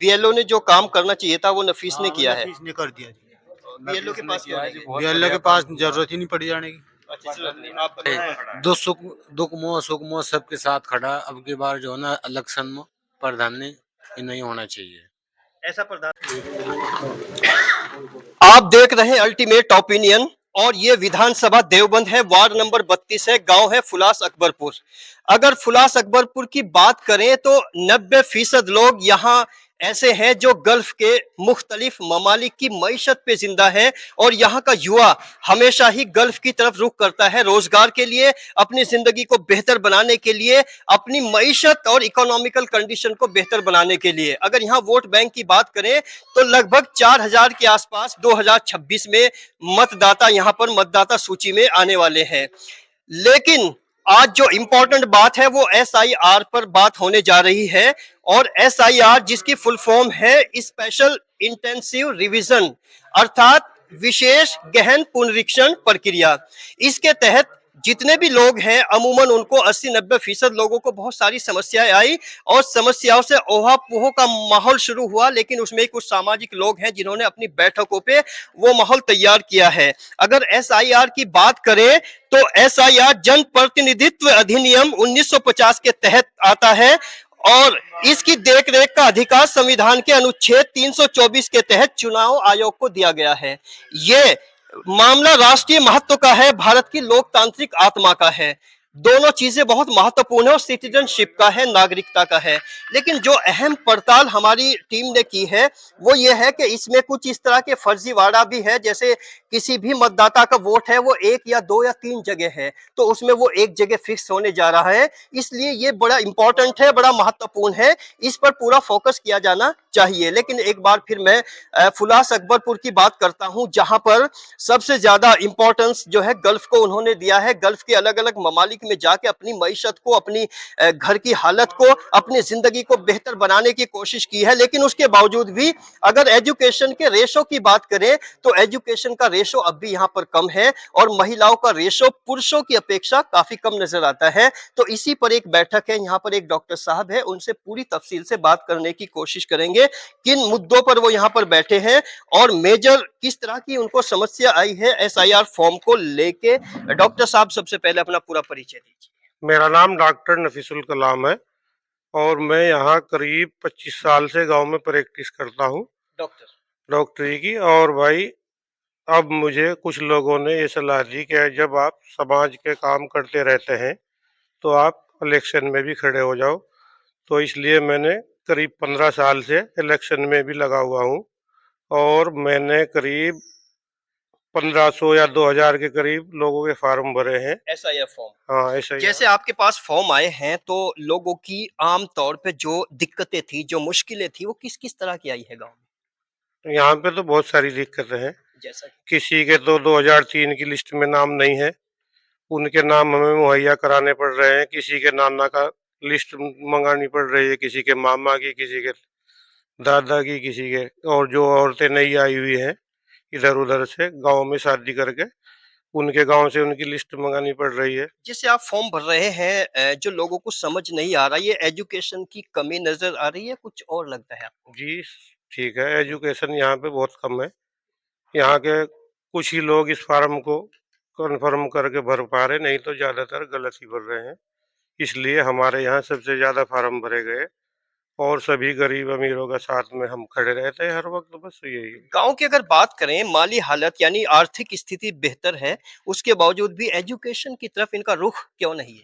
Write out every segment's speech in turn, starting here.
BLO ने जो काम करना चाहिए था वो नफीस ने किया है। नफीस ने कर दिया जी। बीएलओ के पास क्यों नहीं गए? बीएलओ के पास जरूरत ही नहीं पड़ी जाने की। अच्छा चलो आप बताएं। दो सुख दुख मोह सुख मोह सबके साथ खड़ा। अब की बार जो है ना इलेक्शन में प्रधान ने ये नहीं होना चाहिए। ऐसा प्रधान। आप देख रहे हैं अल्टीमेट ओपिनियन और ये विधानसभा देवबंद है, वार्ड नंबर 32 है, गांव है फुलास अकबरपुर। अगर फुलास अकबरपुर की बात करें तो 90% लोग यहाँ ऐसे हैं जो गल्फ के मुख्तलिफ ममालिक की मईशत पे जिंदा है और यहाँ का युवा हमेशा ही गल्फ की तरफ रुख करता है रोजगार के लिए, अपनी जिंदगी को बेहतर बनाने के लिए, अपनी मईशत और इकोनॉमिकल कंडीशन को बेहतर बनाने के लिए। अगर यहाँ वोट बैंक की बात करें तो लगभग 4000 के आसपास 2026 में मतदाता यहाँ पर मतदाता सूची में आने वाले हैं। लेकिन आज जो इंपॉर्टेंट बात है वो एसआईआर पर बात होने जा रही है और एसआईआर जिसकी फुल फॉर्म है स्पेशल इंटेंसिव रिवीजन अर्थात विशेष गहन पुनरीक्षण प्रक्रिया। इसके तहत जितने भी लोग हैं अमूमन उनको 80-90% लोगों को बहुत सारी समस्याएं आई और समस्याओं से ओहा-पोह का माहौल शुरू हुआ, लेकिन उसमें कुछ सामाजिक लोग हैं जिन्होंने अपनी बैठकों पे वो माहौल तैयार किया है। अगर एसआईआर की बात करें तो एसआईआर जन प्रतिनिधित्व अधिनियम 1950 के तहत आता है और इसकी देखरेख का अधिकार संविधान के अनुच्छेद 324 के तहत चुनाव आयोग को दिया गया है। ये मामला राष्ट्रीय महत्व का है, भारत की लोकतांत्रिक आत्मा का है। दोनों चीजें बहुत महत्वपूर्ण है और सिटीजनशिप का है, नागरिकता का है। लेकिन जो अहम पड़ताल हमारी टीम ने की है वो ये है कि इसमें कुछ इस तरह के फर्जीवाड़ा भी है, जैसे किसी भी मतदाता का वोट है वो 1 या 2 या 3 जगह है तो उसमें वो एक जगह फिक्स होने जा रहा है। इसलिए ये बड़ा इंपॉर्टेंट है, बड़ा महत्वपूर्ण है, इस पर पूरा फोकस किया जाना चाहिए। लेकिन एक बार फिर मैं फुलास अकबरपुर की बात करता हूं जहां पर सबसे ज्यादा इंपॉर्टेंस जो है गल्फ को उन्होंने दिया है। गल्फ के अलग अलग ममालिक में जाके अपनी मईशत को, अपनी घर की हालत को, अपनी जिंदगी को बेहतर बनाने की कोशिश की है। लेकिन उसके बावजूद भी अगर एजुकेशन के रेशो की बात करें तो एजुकेशन का रेशो अब भी यहाँ पर कम है और महिलाओं का रेशो पुरुषों की अपेक्षा काफी कम नजर आता है। तो इसी पर एक बैठक है, यहाँ पर एक डॉक्टर साहब है, उनसे पूरी तफसील से बात करने की कोशिश करेंगे किन मुद्दों पर वो यहाँ पर बैठे हैं और मेजर किस तरह की उनको समस्या आई है एसआईआर फॉर्म को लेके। डॉक्टर साहब सबसे पहले अपना पूरा परिचय दीजिए। मेरा नाम डॉक्टर नफीसुल कलाम है और मैं यहाँ करीब 25 साल से गांव में प्रैक्टिस करता हूँ डॉक्टरी की। और भाई अब मुझे कुछ लोगों ने ये सलाह दी कि जब आप समाज के काम करते रहते हैं तो आप इलेक्शन में भी खड़े हो जाओ। तो इसलिए मैंने करीब 15 साल से इलेक्शन में भी लगा हुआ हूँ और मैंने करीब 1500 या 2000 के करीब लोगों के फार्म भरे हैं एसआईआर फॉर्म। हाँ ऐसा ही। जैसे आपके पास फॉर्म आए हैं तो लोगों की आम तौर पे जो दिक्कतें थी, जो मुश्किलें थी, वो किस किस तरह की आई है गांव में? यहाँ पे तो बहुत सारी दिक्कतें हैं। जैसा किसी के तो 2003 की लिस्ट में नाम नहीं है, उनके नाम हमें मुहैया कराने पड़ रहे हैं। किसी के नाना का लिस्ट मंगानी पड़ रही है, किसी के मामा की, किसी के दादा की, किसी के। और जो औरतें नई आई हुई हैं इधर उधर से गांव में शादी करके, उनके गांव से उनकी लिस्ट मंगानी पड़ रही है। जैसे आप फॉर्म भर रहे हैं, जो लोगों को समझ नहीं आ रहा, ये एजुकेशन की कमी नजर आ रही है, कुछ और लगता है आपको? जी ठीक है, एजुकेशन यहाँ पे बहुत कम है। यहाँ के कुछ ही लोग इस फार्म को कन्फर्म करके भर पा रहे, नहीं तो ज्यादातर गलत ही भर रहे हैं। इसलिए हमारे यहाँ सबसे ज्यादा फार्म भरे गए और सभी गरीब अमीरों का साथ में हम खड़े रहते हैं हर वक्त। बस यही है। गांव की अगर बात करें, माली हालत यानी आर्थिक स्थिति बेहतर है, उसके बावजूद भी एजुकेशन की तरफ इनका रुख क्यों नहीं है?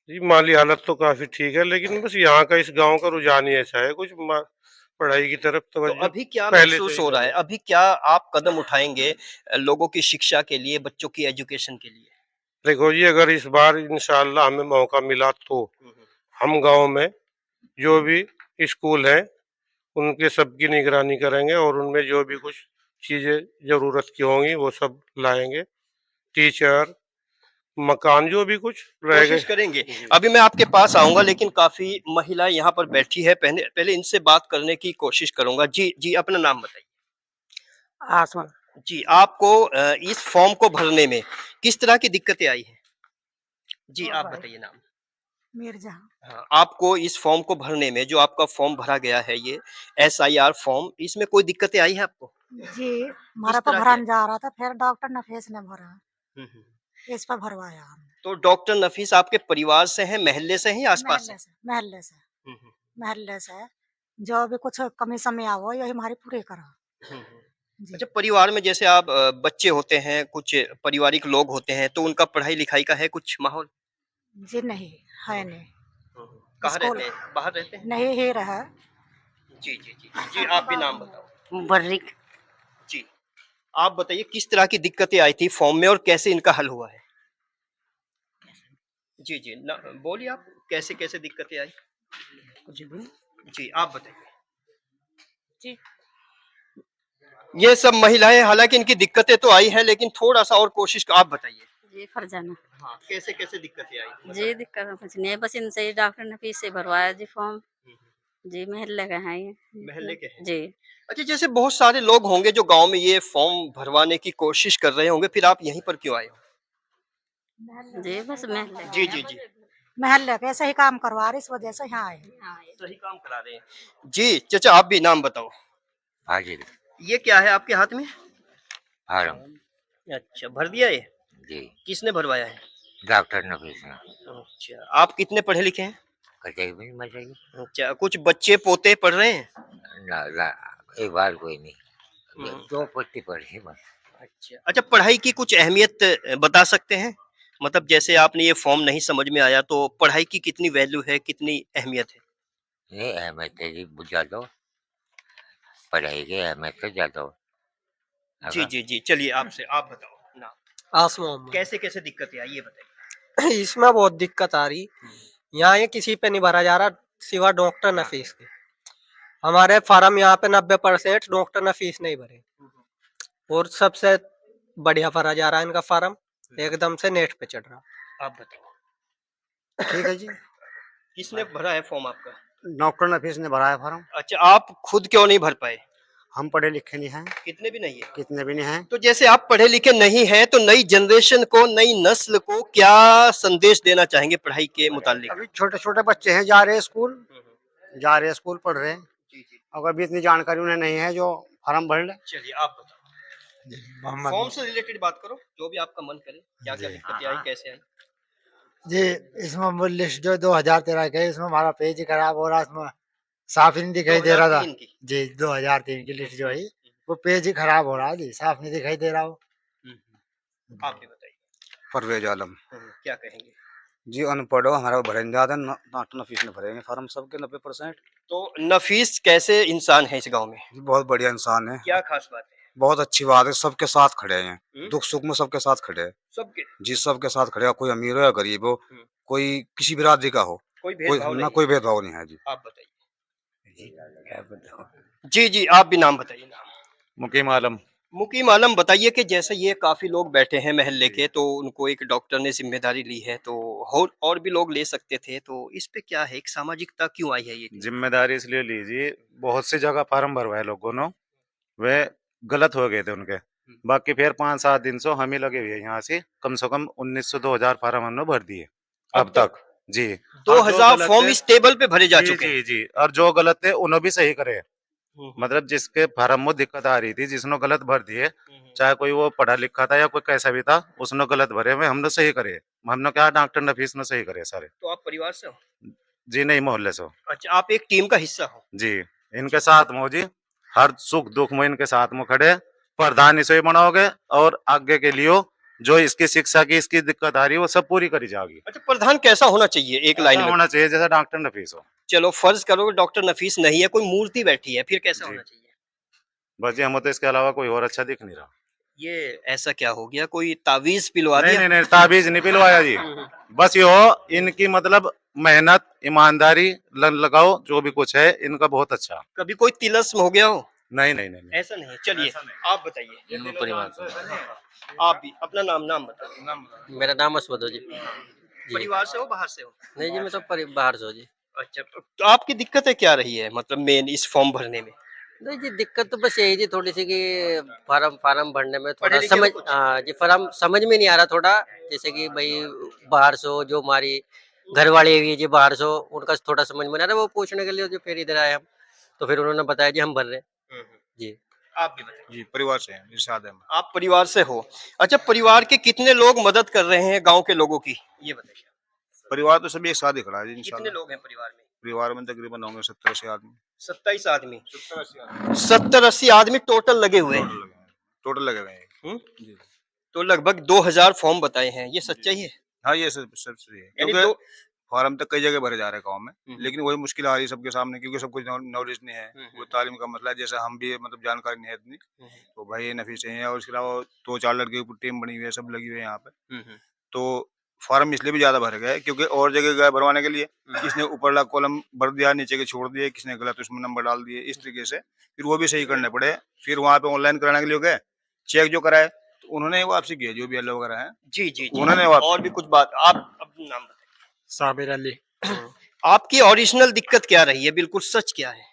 जी माली हालत तो काफी ठीक है, लेकिन बस यहाँ का इस गांव का रुझान ही ऐसा है, कुछ पढ़ाई की तरफ तो तवज्जो अभी क्या पहले से महसूस ही हो रहा कम है, है। अभी क्या आप कदम उठाएंगे लोगों की शिक्षा के लिए, बच्चों की एजुकेशन के लिए? देखो जी, अगर इस बार इंशाल्लाह हमें मौका मिला तो हम गांव में जो भी स्कूल है उनके सबकी निगरानी करेंगे और उनमें जो भी कुछ चीजें जरूरत की होंगी वो सब लाएंगे। टीचर, मकान, जो भी कुछ रहेगा। कोशिश करेंगे। अभी मैं आपके पास आऊंगा, लेकिन काफी महिला यहाँ पर बैठी है, पहले पहले इनसे बात करने की कोशिश करूंगा। जी जी, अपना नाम बताइए। आसमान। जी, आपको इस फॉर्म को भरने में किस तरह की दिक्कतें आई हैं? जी, आप बताइए नाम। मिर्जा। हाँ, आपको इस फॉर्म को भरने में जो आपका फॉर्म भरा गया है ये SIR फॉर्म, इसमें कोई दिक्कतें आई है आपको? जी, हमारा किस तो तरह भरा की? जा रहा था, फिर डॉक्टर नफीस ने भरा, हम्म। इस पर भरवाया हमने। तो डॉक्टर नफीस आपके परिवार से हैं, मोहल्ले से हैं या आसपास से? महल्ले से हम्म, महल्ले से जो भी कुछ कमी समी आवो यही हमारी पूरी करा। हम्म। जी। अच्छा, परिवार में जैसे आप बच्चे होते हैं, कुछ पारिवारिक लोग होते हैं, तो उनका पढ़ाई लिखाई का है कुछ माहौल? जी नहीं, है नहीं। कहाँ स्कूल रहते हैं, बाहर रहते हैं? नहीं ही रहा। जी जी जी जी, आप भी नाम बताओ। बर्रिक। जी, आप बताइए किस तरह की दिक्कतें आई थी फॉर्म में और कैसे इनका हल हुआ है? जी जी, बोलिए आप, कैसे कैसे दिक्कतें आई? कुछ भी। जी, आप बताइए। जी। ये सब महिलाएं, हालांकि इनकी दिक्कतें तो आई है, लेकिन थोड़ा सा और कोशिश आप बताइए। जी फरजाना। हाँ, कैसे कैसे दिक्कतें आई जी दिक्कत कुछ नहीं है, बस इनसे ही डॉक्टर ने फीस से भरवाया जी फॉर्म। जी महल्ले का है ये। मोहल्ले के हैं? जी। अच्छा, जैसे बहुत सारे लोग होंगे जो गांव में ये फॉर्म भरवाने की कोशिश कर रहे होंगे, फिर आप यहीं पर क्यों आए हो? जी बस महल्ले जी जी जी, महल्ले के सही काम करवा रहे, इस वजह से यहाँ आए। सही काम करा रहे हैं। जी चाचा, आप भी नाम बताओ। हाजिर ये क्या है आपके हाथ में? फार्म। अच्छा, भर दिया ये? जी किसने भरवाया है? डॉक्टर नफीस ने। अच्छा, आप कितने पढ़े लिखे हैं? कचहरी में मचाई अच्छा, कुछ बच्चे पोते पढ़ रहे हैं? ना ला एक बार कोई नहीं, हम्म। दो पट्टी पढ़ी बस। अच्छा अच्छा, पढ़ाई की कुछ अहमियत बता सकते हैं? मतलब जैसे आपने ये फॉर्म नहीं समझ में आया, तो पढ़ाई की कितनी वैल्यू है, कितनी अहमियत है? ये अहमियत है जी ज्यादा, पढ़ाई की अहमियत तो ज्यादा हो। जी अगर जी जी, चलिए आपसे आप बताओ ना, आसमान कैसे कैसे दिक्कतें आई ये बताइए। में इसमें बहुत दिक्कत आ रही। यहाँ ये किसी पे नहीं भरा जा रहा सिवा डॉक्टर नफीस के। हमारे फार्म यहाँ पे 90% डॉक्टर नफीस नहीं भरे, और सबसे बढ़िया भरा जा रहा है इनका फार्म, एकदम से नेट पे चढ़ रहा। आप बताओ, ठीक है जी। किसने भरा है फॉर्म आपका? डॉक्टर नफीस ने भरा है फार्म। अच्छा, आप खुद क्यों नहीं भर पाए? हम पढ़े लिखे नहीं हैं, कितने भी नहीं है? कितने भी नहीं हैं। तो जैसे आप पढ़े लिखे नहीं हैं, तो नई जनरेशन को, नई नस्ल को क्या संदेश देना चाहेंगे पढ़ाई के मुतालिक? अभी छोटे छोटे बच्चे हैं, जा रहे हैं स्कूल, जा रहे हैं स्कूल, पढ़ रहे हैं। जी जी, अगर अभी इतनी जानकारी उन्हें नहीं है जो फार्म भर ले। चलिए आप बताओ, फॉर्म से रिलेटेड बात करो, जो भी आपका मन करे, क्या क्या दिक्कतें आई, कैसे आई? जी, इसमें वो लिस्ट जो 2013 के, इसमें हमारा पेज ही खराब हो रहा, इसमें साफ ही नहीं दिखाई दे रहा था। 2003 की? जी 2003 की लिस्ट जो है वो पेज ही खराब हो रहा है जी, साफ नहीं दिखाई दे रहा हो। आप भी बताइए। परवेज आलम। क्या कहेंगे? जी, अनपढ़ हो, हमारा भरेंगे ज्यादा, डॉक्टर नफीस ने भरेंगे फार्म सबके 90%। तो नफीस कैसे इंसान है इस गांव में? जी, बहुत बढ़िया इंसान है, क्या खास बात है? बहुत अच्छी बात है, सबके साथ खड़े हैं, हम्म? दुख सुख में सबके साथ खड़े हैं। सबके? जी, सबके साथ खड़े हैं, कोई अमीर हो या गरीब हो, हम्म। कोई किसी बिरादरी का हो, कोई कोई भेदभाव ना नहीं कोई है? भेदभाव नहीं है जी। आप बताइए। जी जी, आप भी नाम बताइए। नाम? मुकीम आलम। मुकीम आलम, बताइए कि जैसे ये काफी लोग बैठे हैं महल्ले के, तो उनको एक डॉक्टर ने जिम्मेदारी ली है, तो और भी लोग ले सकते थे, तो इस पे क्या है, एक सामाजिकता क्यों आई है ये? जिम्मेदारी इसलिए लीजिए, बहुत सी जगह फार्म भरवाए लोगों ने, वे गलत हो गए थे उनके। बाकी फिर 5-7 दिन से हम ही लगे हुए हैं, यहाँ से कम 1900-2000 फार्म हमने भर दिए अब तक। जी, और जो 2000 गलत फॉर्म थे- इस टेबल पे भरे जा जी चुके हैं। जी जी, और जो गलत थे उन्हें भी सही करे। मतलब जिसके फार्म में दिक्कत आ रही थी, जिसने गलत भर दिए, चाहे कोई वो पढ़ा लिखा था या कोई कैसा भी था, उसने गलत भरे हुए हमने सही करे। हमने क्या, डॉक्टर नफीस ने सही करे सारे। तो आप परिवार से हो? जी नहीं, मोहल्ले से। अच्छा, आप एक टीम का हिस्सा हो? जी, इनके साथ में हो जी, हर सुख दुख में इनके साथ में खड़े। प्रधान इसे बनाओगे और आगे के लिए जो इसकी शिक्षा की इसकी दिक्कत आ रही है वो सब पूरी करी जाएगी। अच्छा, प्रधान कैसा होना चाहिए, एक लाइन ऐसा में? होना चाहिए जैसा डॉक्टर नफीस हो। चलो फर्ज करो डॉक्टर नफीस नहीं है, कोई मूर्ति बैठी है, फिर कैसा जी। होना चाहिए? बस जी, हमें तो इसके अलावा कोई और अच्छा दिख नहीं रहा। ये ऐसा क्या हो गया, कोई तावीज पिलवा नहीं दिया? नहीं नहीं, ताबीज नहीं पिलवाया जी। बस ये हो, इनकी मतलब मेहनत ईमानदारी लगाओ, जो भी कुछ है इनका बहुत अच्छा। कभी कोई तिलस्म हो गया हो? नहीं नहीं नहीं, नहीं। ऐसा नहीं है। चलिए आप बताइए। आप भी अपना नाम बताओ। मेरा नाम असवद हो जी। परिवार से हो, बाहर से हो? नहीं जी, मैं तो बाहर से हो जी। अच्छा, तो आपकी दिक्कतें क्या रही है, मतलब मेन इस फॉर्म भरने में? नहीं जी, दिक्कत तो बस यही जी थोड़ी सी कि फार्म भरने में पढ़े थोड़ा लिखे समझ, हो कुछ? हाँ जी, फार्म समझ में नहीं आ रहा थोड़ा, जैसे कि भाई बाहर से हो, जो हमारी घर वाले भी जी बाहर से उनका थोड़ा समझ में नहीं आ रहा, वो पूछने के लिए जो फिर इधर आए हम, तो फिर उन्होंने बताया जी हम भर रहे हैं जी। आप भी बताइए। जी परिवार से हैं, इरशाद अहमद। आप परिवार से हो। अच्छा, परिवार के कितने लोग मदद कर रहे हैं गांव के लोगों की, ये बताइए। परिवार तो सभी एक साथ ही खड़ा है जी कितने इंशाल्लाह। लोग हैं परिवार में? परिवार में तकरीबन होंगे 70-80 आदमी। 27 आदमी, 70-80 आदमी 70-80 आदमी टोटल लगे हुए हैं। टोटल लगे हुए हैं। हम्म? तो लगभग 2000 फॉर्म बताए हैं, ये सच्चाई है? हाँ ये सब सही है, यानी क्योंकि दो फॉर्म तक कई जगह भरे जा रहे हैं गाँव में, लेकिन वही मुश्किल आ रही है सबके सामने, क्योंकि सबको नॉलेज नहीं है। वो तालीम का मसला है, जैसे हम भी मतलब जानकारी नहीं है इतनी, तो भाई ये नफीस हैं, और इसके अलावा 2-4 लड़के की टीम बनी हुई है, सब लगी हुई है यहाँ पे। तो फॉर्म इसलिए भी ज्यादा भरे गए क्योंकि और जगह गए भरवाने के लिए, किसने ऊपर कॉलम भर दिया, नीचे के छोड़ दिए, किसने गलत उसमें नंबर डाल दिए, इस तरीके से फिर वो भी सही करने पड़े। फिर वहाँ पे ऑनलाइन कराने के लिए गए, चेक जो कराए तो उन्होंने वापसी की है, जो भी अल्लाह वगैरह है जी जी जी। उन्होंने और भी कुछ बात, आप अपना नाम बताइए। साबिर अली। आपकी ओरिजिनल दिक्कत क्या रही है, बिल्कुल सच क्या है?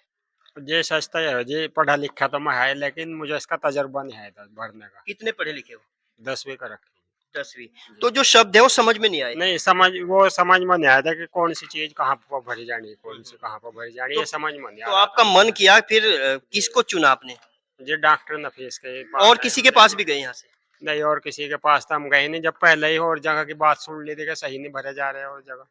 ये सस्ता है जी, पढ़ा लिखा तो मैं है, लेकिन मुझे इसका तजर्बा नहीं है भरने का। कितने पढ़े लिखे हो? 10वीं का रखी। 10वीं। तो जो शब्द है वो समझ में नहीं आए? नहीं समझ में नहीं आया था कि कौन सी चीज कहाँ पर भरी जानी है, कौन सी कहाँ पर भरी जानी है, ये समझ में नहीं तो आया। आपका मन किया, फिर किसको चुना आपने? ये डॉक्टर नफीस के पास और है। किसी के पास भी गए यहाँ से? नहीं, और किसी के पास तो हम गए नहीं, जब पहले ही और जगह की बात सुन ली थी कि सही नहीं भरे जा रहे और जगह।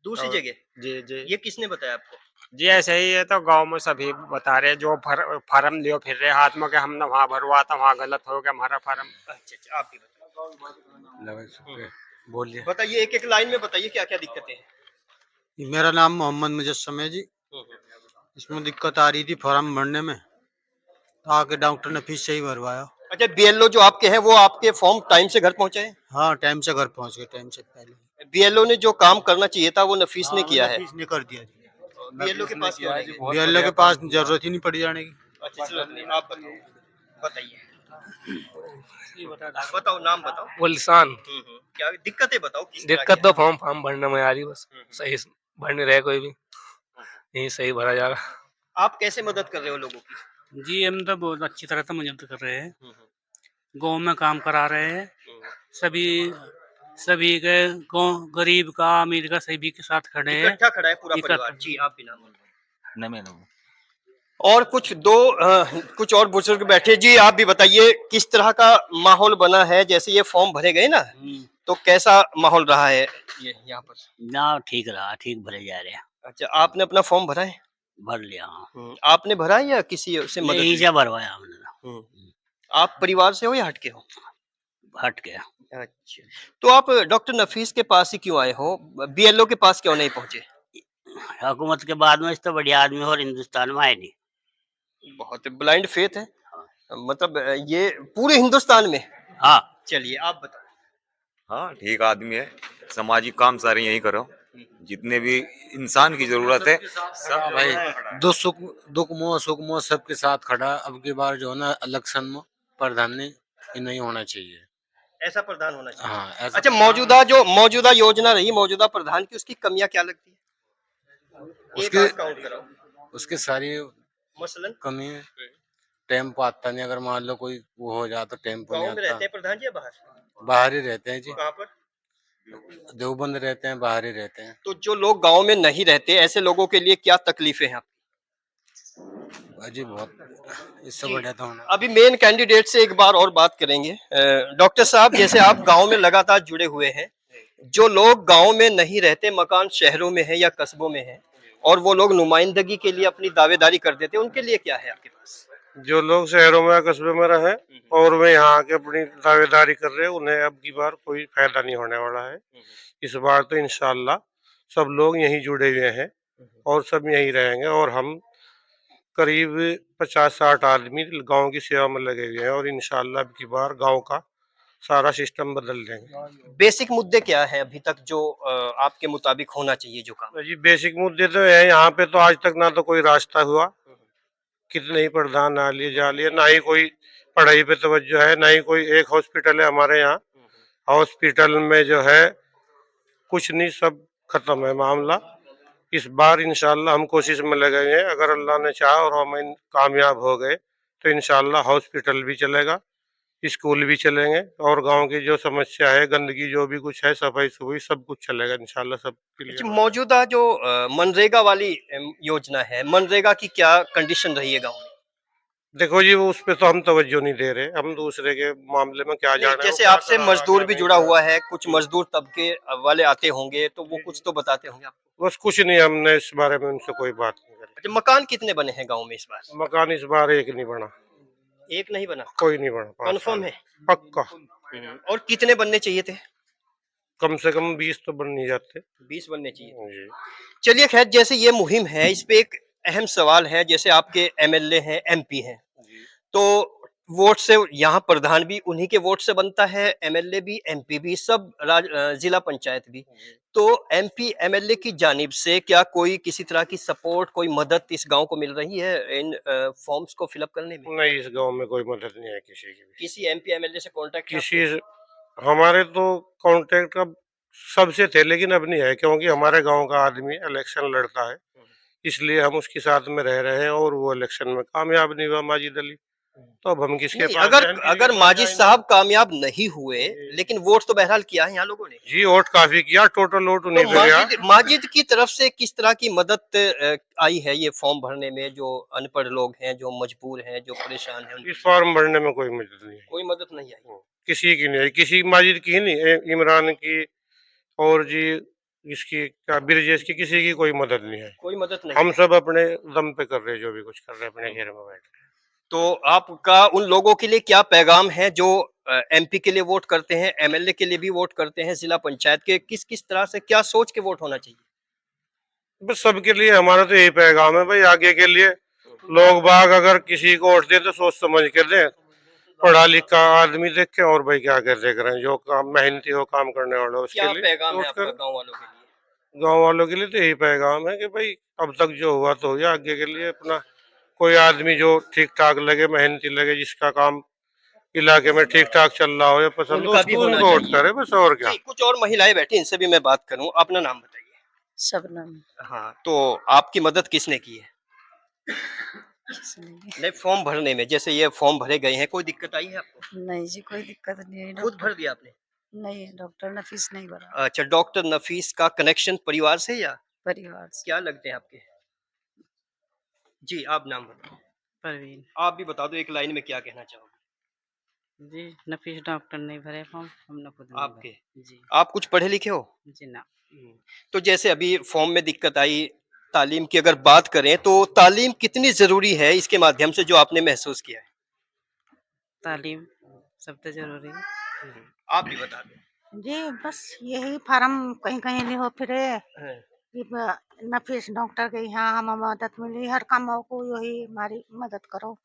दूसरी और- जगह? जी जी ये किसने बताया आपको? जी, ऐसे ही है, तो गांव में सभी बता रहे, जो फार्म लियो फिर रहे हाथ में कि हमने वहाँ भरवा था, वहाँ गलत हो गया हमारा फार्म। अच्छा अच्छा, आप भी बताइए। बोलिए। बताइए, एक एक लाइन में बताइए क्या क्या दिक्कतें हैं। मेरा नाम मोहम्मद मुजस्सम है जी। इसमें दिक्कत आ रही थी फॉर्म भरने में, तो आके डॉक्टर ने फीस से ही भरवाया। अच्छा, बीएलओ जो आपके हैं वो आपके फॉर्म टाइम से घर पहुंचाए? हाँ टाइम से घर पहुंच गए, टाइम से पहले। बीएलओ ने जो काम करना चाहिए था वो नफीस ने किया है। नफीस ने कर दिया जी। बीएलओ के पास क्यों नहीं गए? बीएलओ के पास जरूरत ही नहीं पड़ी जाने की। अच्छा चलो, नहीं, आप बताओ, बताइए। बताओ, नाम बताओ। गुलशान। क्या दिक्कतें बताओ, किस तरह दिक्कत की तो है? फॉर्म भरने में आ रही, बस सही भर नहीं रहे कोई भी, नहीं सही भरा जा रहा। आप कैसे मदद कर रहे हो लोगों की? जी हम तो बहुत अच्छी तरह से मदद कर रहे हैं, गाँव में काम करा रहे हैं, सभी सभी के गाँव, गरीब का अमीर का सभी के साथ खड़े हैं। इकट्ठा खड़ा है पूरा इकट्ठा। परिवार। जी, आप भी नाम बताइए। और कुछ और बुजुर्ग बैठे। जी, आप भी बताइए किस तरह का माहौल बना है, जैसे ये फॉर्म भरे गए ना, तो कैसा माहौल रहा है ये यहाँ पर? ना ठीक रहा, ठीक भरे जा रहे हैं। अच्छा, आपने अपना फॉर्म भरा है? भर लिया। हाँ। आपने भरा है या किसी से मदद यहीं ली? से भरवाया हमने। आप परिवार से हो या हट के हो? हट गया। अच्छा, तो आप डॉक्टर नफीस के पास ही क्यों आए हो, बीएलओ के पास क्यों नहीं पहुंचे? हुकूमत के बाद में इस तो बढ़िया आदमी और हिंदुस्तान में आए नहीं। बहुत ब्लाइंड फेथ है, मतलब ये पूरे हिंदुस्तान में। हाँ। चलिए, आप बताओ। हाँ ठीक आदमी है, सामाजिक काम सारे यही करो, जितने भी इंसान की जरूरत है सब भाई दुख मोह सुख मोह सबके साथ खड़ा। अब की बार जो है ना इलेक्शन में प्रधानी ये नहीं होना चाहिए। ऐसा प्रधान होना चाहिए। हाँ ऐसा अच्छा, मौजूदा योजना रही, मौजूदा प्रधान की, उसकी कमियां क्या लगती है? उसके काउंट कराओ। उसके सारी मसलन कमी है। टेम्पो आता नहीं, अगर मान लो कोई वो हो जाए तो टेम्पो नहीं गाँव में आता। रहते हैं प्रधान जी या बाहर? बाहर ही रहते हैं जी। कहाँ पर? देवबंद रहते हैं, बाहर ही रहते हैं। तो जो लोग गांव में नहीं रहते, ऐसे लोगों के लिए क्या तकलीफें हैं? जी बहुत, इससे बढ़िया तो होना। अभी मेन कैंडिडेट से एक बार और बात करेंगे। डॉक्टर साहब, जैसे आप गांव में लगातार जुड़े हुए हैं, जो लोग गांव में नहीं रहते, मकान शहरों में है या कस्बों में है, और वो लोग नुमाइंदगी के लिए अपनी दावेदारी कर देते हैं, उनके लिए क्या है आपके पास? जो लोग शहरों में या कस्बे में रहे और वे यहाँ आके अपनी दावेदारी कर रहे हैं, उन्हें अब की बार कोई फायदा नहीं होने वाला है। इस बार तो इंशाल्लाह सब लोग यहीं जुड़े हुए हैं और सब यहीं रहेंगे, और हम करीब 50-60 आदमी गांव की सेवा में लगे हुए हैं, और इंशाल्लाह अब की बार गांव का सारा सिस्टम बदल देंगे। बेसिक मुद्दे क्या है अभी तक जो आपके मुताबिक होना चाहिए जो काम? जी बेसिक मुद्दे तो है, यहाँ पे तो आज तक ना तो कोई रास्ता हुआ, कितने ही प्रधान ना लिए जा लिए, ना ही कोई पढ़ाई पे तवज्जो है, ना ही कोई एक हॉस्पिटल है हमारे यहाँ। हॉस्पिटल में जो है कुछ नहीं, सब खत्म है मामला। इस बार इंशाल्लाह हम कोशिश में लगे हैं, अगर अल्लाह ने चाहा और हम कामयाब हो गए तो इंशाल्लाह हॉस्पिटल भी चलेगा, स्कूल भी चलेंगे और गांव की जो समस्या है, गंदगी जो भी कुछ है, सफाई सुफाई सब कुछ चलेगा इंशाल्लाह, सब क्लियर अच्छा, हो जाएगा। मौजूदा जो मनरेगा वाली योजना है, मनरेगा की क्या कंडीशन रही है गाँव में? देखो जी, वो उस पे तो हम तवज्जो नहीं दे रहे, हम दूसरे के मामले में क्या नहीं, जाना है, वो जैसे क्या आपसे करा रहा, मजदूर क्या भी नहीं जुड़ा करा हुआ रहा। है, कुछ मजदूर तबके वाले आते होंगे, तो वो कुछ तो बताते होंगे आपको। बस कुछ नहीं, हमने इस बारे में उनसे कोई बात नहीं करी। अच्छा, मकान कितने बने हैं गाँव में इस बार? मकान इस बार एक नहीं बना, एक नहीं बना? कोई नहीं बना 5 साल कन्फर्म है? में। पक्का। और कितने बनने चाहिए थे? कम से कम 20 तो बन नहीं जाते। 20 बनने चाहिए। जी। चलिए खैर, जैसे ये मुहिम है, इस पे एक अहम सवाल है, जैसे आपके एमएलए हैं, एमपी हैं, तो वोट से यहाँ प्रधान भी उन्हीं के वोट से बनता है, एमएलए भी, एमपी भी, सब जिला पंचायत भी। तो एमपी एमएलए की जानिब से क्या कोई किसी तरह की सपोर्ट, कोई मदद इस गांव को मिल रही है इन फॉर्म्स को फिलअप करने में? नहीं, इस गांव में कोई मदद नहीं है किसी की भी। किसी एमपी एमएलए से कांटेक्ट किसी हमारे तो कांटेक्ट अब सबसे थे, लेकिन अब नहीं है, क्योंकि हमारे गांव का आदमी इलेक्शन लड़ता है, इसलिए हम उसके साथ में रह रहे हैं और वो इलेक्शन में कामयाब नहीं हुआ माजिद अली, तो अब हम किसके नहीं, पास अगर जाएं, किसी अगर के पास माजिद जाएंगे? साहब कामयाब नहीं हुए, लेकिन वोट तो बहरहाल किया है यहाँ लोगों ने। जी, वोट काफी किया, टोटल वोट तो उन्हीं पे गया। माजिद की तरफ से किस तरह की मदद आई है ये फॉर्म भरने में, जो अनपढ़ लोग हैं, जो मजबूर हैं, जो परेशान हैं, इस फॉर्म भरने में कोई मदद नहीं है, कोई मदद नहीं आई? किसी की नहीं है, किसी माजिद की ही नहीं, इमरान की और जी इसकी क्या ब्रिजेश की, किसी की कोई मदद नहीं है। कोई मदद नहीं हम है। सब अपने दम पे कर रहे हैं, जो भी कुछ कर रहे हैं अपने घर में बैठ के। तो आपका उन लोगों के लिए क्या पैगाम है जो एमपी के लिए वोट करते हैं, एमएलए के लिए भी वोट करते हैं, जिला पंचायत के, किस किस तरह से क्या सोच के वोट होना चाहिए? बस सबके लिए हमारा तो यही पैगाम है भाई, आगे के लिए लोग बाग अगर किसी को वोट दे तो सोच समझ के दें, पढ़ा लिखा आदमी देख के, और भाई क्या कर दे करें, जो काम मेहनती हो, काम करने वाला हो, क्या उसके लिए पैगाम है वोट आपका करें। गांव वालों के लिए? गांव वालों के लिए तो यही पैगाम है कि भाई अब तक जो हुआ तो हो गया, आगे के लिए अपना कोई आदमी जो ठीक ठाक लगे, मेहनती लगे, जिसका काम इलाके में ठीक ठाक चल रहा हो या पसंद हो, उनका भी उसको होना उनको वोट चाहिए। करे, बस और क्या। जी, कुछ और महिलाएं बैठी, इनसे भी मैं बात करूं। अपना नाम बताइए। शबनम। हाँ, तो आपकी मदद किसने की है? नहीं, फॉर्म भरने में, जैसे ये फॉर्म भरे गए हैं, कोई दिक्कत आई है आपको? नहीं जी, कोई दिक्कत नहीं है। खुद भर दिया आपने? नहीं, डॉक्टर नफीस नहीं भरा। अच्छा, डॉक्टर नफीस का कनेक्शन परिवार से या परिवार से। क्या लगते हैं आपके? जी, आप नाम बताओ। परवीन आप भी बता दो एक लाइन में क्या कहना चाहोगे? जी, नफीस डॉक्टर नहीं भरे फॉर्म, हमने खुद नहीं आपके? भरे। जी आप कुछ पढ़े लिखे हो? जी ना। तो जैसे अभी फॉर्म में दिक्कत आई, तालीम की अगर बात करें तो तालीम कितनी जरूरी है इसके माध्यम से, जो आपने महसूस किया है? तालीम सबसे जरूरी है। आप भी बता दें। जी बस यही फार्म कहीं कहीं लिहो फिरे हाँ। कि नफीस डॉक्टर के यहाँ हमें मदद मिली, हर काम को यही हमारी मदद करो,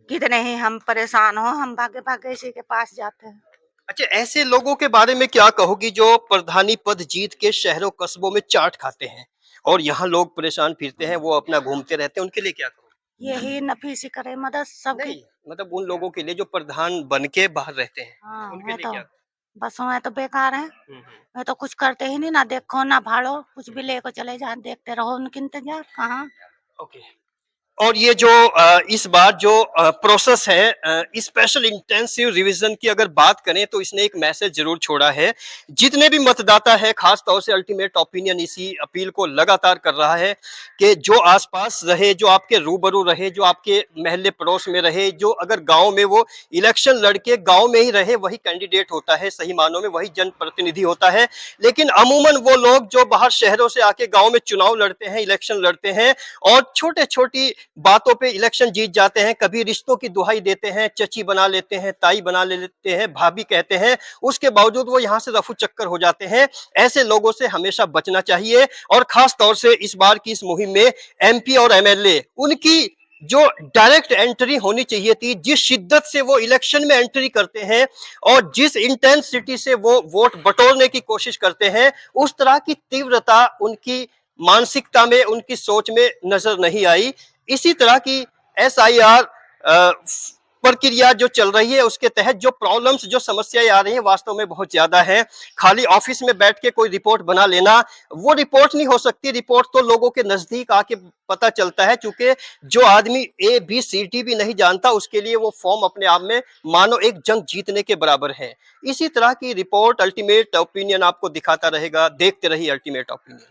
कितने ही हम परेशान हो, हम भागे भागे इसी के पास जाते हैं। अच्छा, ऐसे लोगों के बारे में क्या कहोगी जो प्रधानी पद जीत के शहरों कस्बों में चाट खाते हैं और यहाँ लोग परेशान फिरते हैं, वो अपना घूमते रहते हैं, उनके लिए क्या कहोगे? यही नफीस ही करे मदद सबकी। नहीं, मतलब उन लोगों के लिए जो प्रधान बन के बाहर रहते हैं, हाँ, उनके मैं लिए तो क्या? बस मैं तो बेकार है, मैं तो कुछ करते ही नहीं, ना देखो ना भाड़ो, कुछ भी लेकर चले जाओ, देखते रहो उनके इंतजार कहाँ। ओके। और ये जो इस बार जो प्रोसेस है, स्पेशल इंटेंसिव रिवीजन की अगर बात करें तो इसने एक मैसेज जरूर छोड़ा है। जितने भी मतदाता है, खास तौर से अल्टीमेट ओपिनियन इसी अपील को लगातार कर रहा है कि जो आसपास रहे, जो आपके रूबरू रहे, जो आपके महल्ले पड़ोस में रहे, जो अगर गांव में वो इलेक्शन लड़के गांव में ही रहे, वही कैंडिडेट होता है, सही मानों में वही जनप्रतिनिधि होता है। लेकिन अमूमन वो लोग जो बाहर शहरों से आके गांव में चुनाव लड़ते हैं, इलेक्शन लड़ते हैं और छोटे छोटी बातों पे इलेक्शन जीत जाते हैं, कभी रिश्तों की दुहाई देते हैं, चची बना लेते हैं, ताई बना लेते हैं, भाभी कहते हैं, उसके बावजूद वो यहाँ से रफू चक्कर हो जाते हैं। ऐसे लोगों से हमेशा बचना चाहिए और खास तौर से इस बार की इस मुहिम में एमपी और एमएलए, उनकी जो डायरेक्ट एंट्री होनी चाहिए थी, जिस शिद्दत से वो इलेक्शन में एंट्री करते हैं और जिस इंटेंसिटी से वो वोट बटोरने की कोशिश करते हैं, उस तरह की तीव्रता उनकी मानसिकता में, उनकी सोच में नजर नहीं आई। इसी तरह की एसआईआर प्रक्रिया जो चल रही है उसके तहत जो प्रॉब्लम्स जो समस्याएं आ रही हैं वास्तव में बहुत ज्यादा है। खाली ऑफिस में बैठ के कोई रिपोर्ट बना लेना वो रिपोर्ट नहीं हो सकती। रिपोर्ट तो लोगों के नजदीक आके पता चलता है, क्योंकि जो आदमी ABCD भी नहीं जानता उसके लिए वो फॉर्म अपने आप में मानो एक जंग जीतने के बराबर है। इसी तरह की रिपोर्ट अल्टीमेट ओपिनियन आपको दिखाता रहेगा। देखते रहिए अल्टीमेट ओपिनियन।